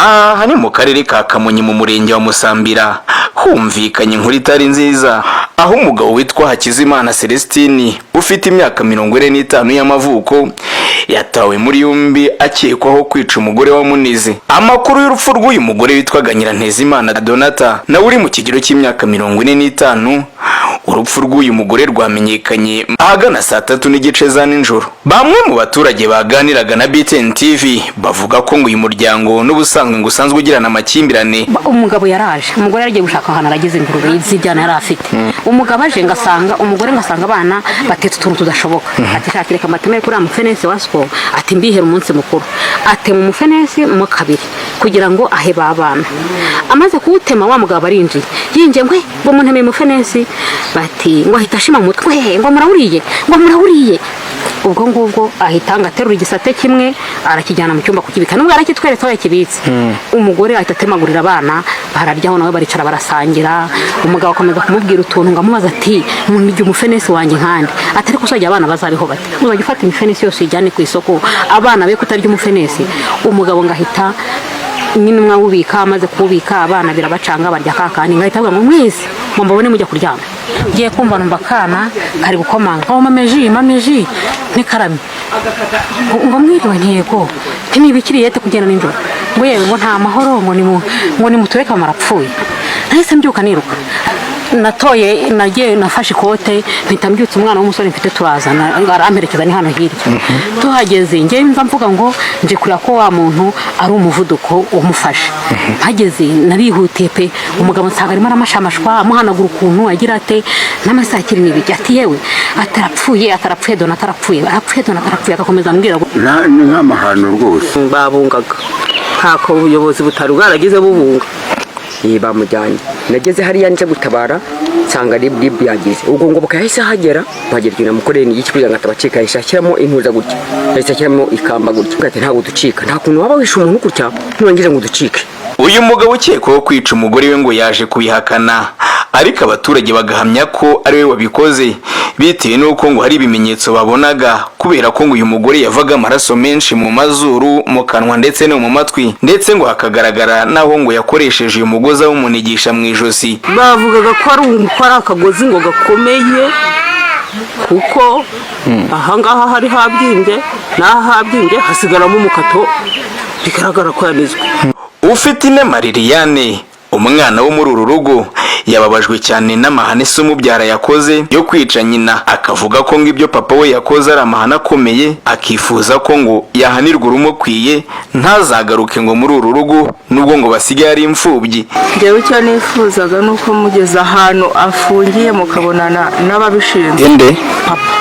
aha ni mu karere ka Kamonyi mu murenge wa Musambira humvikanye inkuru itari nziza aho umugabo witwa Hakizimana Celestine ufite imyaka 45 y'amavuko yatawe muri yombi akekwaho kwica umugore wa Munize. Amakuru y'urupfu rw'uyu mugore witwaga Nyirantezimana Donata nawe uri mu kigero cy'imyaka 45, urupfu rw'uyu mugore rwamenyekanye ahagana saa 3 n'igice za nijoro. Bamwe mu baturage baganiraga na BTN TV bavuga ko ngo uyu muryango n'ubusanzwe ngo usanzwe ugirana amakimbirane. Umugabo yaraje, umugore yaragiye gushaka ahantu aragize ingurube y'izijyana yari afite. Umugabo aje ngasanga umugore ngasanga abana batetse utuntu tudashoboka. Ati shakireka amatemere kuri amufenesi wasko ati mbihera umunsi mukuru. Atema umufenesi mu kabiri kugira ngo aheba abana. Amaze kuwutema wa mugabo arinjiye. Yinje ngwe ngo munteme umufenesi bati ngo ahita ashima mutwe ngo murawuriye. Ubwo ngubwo ahitanga aterura igisate kimwe arakijyana mu cyumba kukibika nubwo arakitweretse aho yakibitse. Umugore ahita atemagurira abana bararyaho nawe baricara barasangira. Umugabo akomeza kumubwira utuntu ngamubaza ati munijye umufenesi wanjye nkande atari kusajya abana bazabiho bati uzajya ufata imifenesi yose ijyane ku isoko abana be kutarya umufenesi. Umugabo ngahita nyine mwawubika amaze kubika abana birabacanga barya kakani ngahita ngo mwese mbabone mujya kuryama. Ngiye kumva numva kana kari gukomanga ngo mameji nikarame ngo mwiriwe ntego ntibikiriye te kugenda n'injoro ngo yewe ngo nta mahoro ngo ni mutureka marapfuye. Nahise mbyuka niruka natoye nagiye nafashe ikote mpita mbyutse umwana w'umusore mfite turazana aramperekeza ni hano hirya. Tuhageze ngiye mva mvuga ngo nje kurya ko wa muntu ari umuvuduko umufashe. Hageze narihutiye pe umugabo nsanga arimo aramashamashwa amuhanagura ukuntu agira ate n'amasakiri n'ibiki ati yewe atarapfuye Donata arapfuye agakomeza ambwira nk'amahano rwose babungaga ntako ubuyobozi butari bwaragize bubunga. Bamujyanye nageze hariya nje gutabara nsanga rib yagize ubwo ngo bukahise hagera bagerageza mukorera iki kugira ngo atabacika yishakiramo intuza gutya yishakiramo ikamba gutya ugate ntago ducika nta kuntu waba wisha umuntu gutya nturangize ngo ducike. Uyu mugabo ukekwaho kwica umugore we ngo yaje kubihakana ariko abaturage bagahamya ko ari we wabikoze bitewe nuko ngo hari ibimenyetso babonaga kubera ko ngo uyu mugore yavaga amaraso menshi mu mazuru mu kanwa ndetse no mu matwi ndetse ngo hakagaragara naho ngo yakoresheje uyu mugozi w'umunigisha mu ijosi. Bavugaga ko ari akagozi ngo gakomeye kuko ahangaha hari habyimbye n'ahabyimbye hasigaramo umukato bigaragara ko yanizwe. Ufite inema Liliane umwana wo muri uru rugo yababajwe cyane n'amahane se umubyara yakoze yo kwica nyina akavuga ko ngo ibyo papa we yakoze ari amahane akomeye akifuza ko ngo yahanirwa urumukwiye ntazagaruke ngo muri uru rugo nubwo ngo basigaye ari imfubyi. Ngewe icyo nifuzaga nuko mugeza ahantu afungiye mukabonana n'ababishinzwe ende papa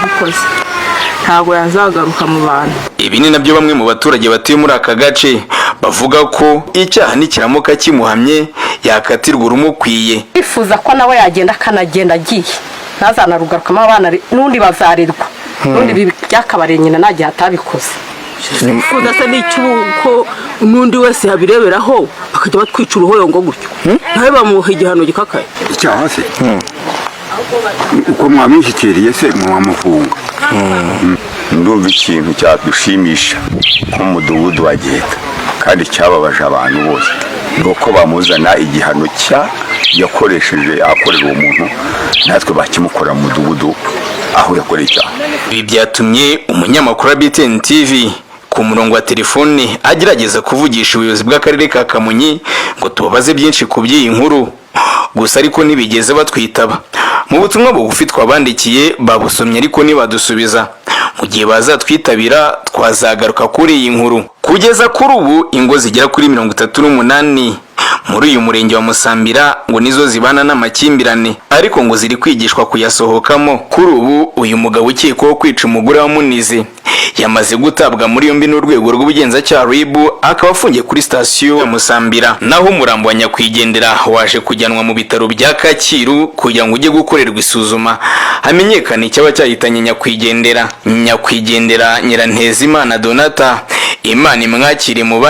akoze ntabwo yazagaruka mu bantu. Ibi ni nabyo bamwe mu baturage batuye muri aka gace bavuga ko icyaha nikiramuka kimuhamye yakatirwa urumukwiye. Ifuza ko nawe yagenda akanagenda agiye ntazanarugarukamo abana n'undi bazarirwa n'undi byakabare nyina nagiye atabikoze. Ifuza se n'icyuko n'undi wese yabireberaho bakajya batwica uruhoyongo gutyo nawe bamuha igihano gikakaye. icyaha se uko mwamwishyikiriye se mwamufunga. Ndumva ikintu cyadushimisha nk'umudugudu wa Giheta kandi cyababaje abantu bose nuko bamuzana igihano yakoresheje akorera umuntu natwe bakimukora mu mudugudu aho yakoreye icyaha. Ibi byatumye umunyamakuru wa BTN TV ku murongo wa telefone agerageza kuvugisha ubuyobozi bw'akarere ka Kamonyi ngo tubabaze byinshi ku by'iyi nkuru gusa ariko ntibigeze batwitaba. Mu butumwa bugufi twabandikiye babusomye ariko ntibadusubiza. Mu gihe bazatwitabira twazagaruka kuri iyi nkuru. Kugeza kuri ubu ingo zigera kuri 38 muri uyu murenge wa Musambira ngo nizo zibana n'amakimbirane ariko ngo ziri kwigishwa kuyasohokamo. Kuri ubu uyu mugabo ukekwaho kwica umugore wa Munize yamaze gutabwa muri yombi n'urwego rw'ubugenzacyaha RIB akaba afungiye kuri sitasiyo ya Musambira. Naho umurambo wa nyakwigendera waje kujyanwa mu bitaro bya Kacyiru kugira ngo ujye gukorerwa isuzuma hamenyekane icyaba cyahitanye nyakwigendera. Nyirantezimana Donata Imana imwakire mu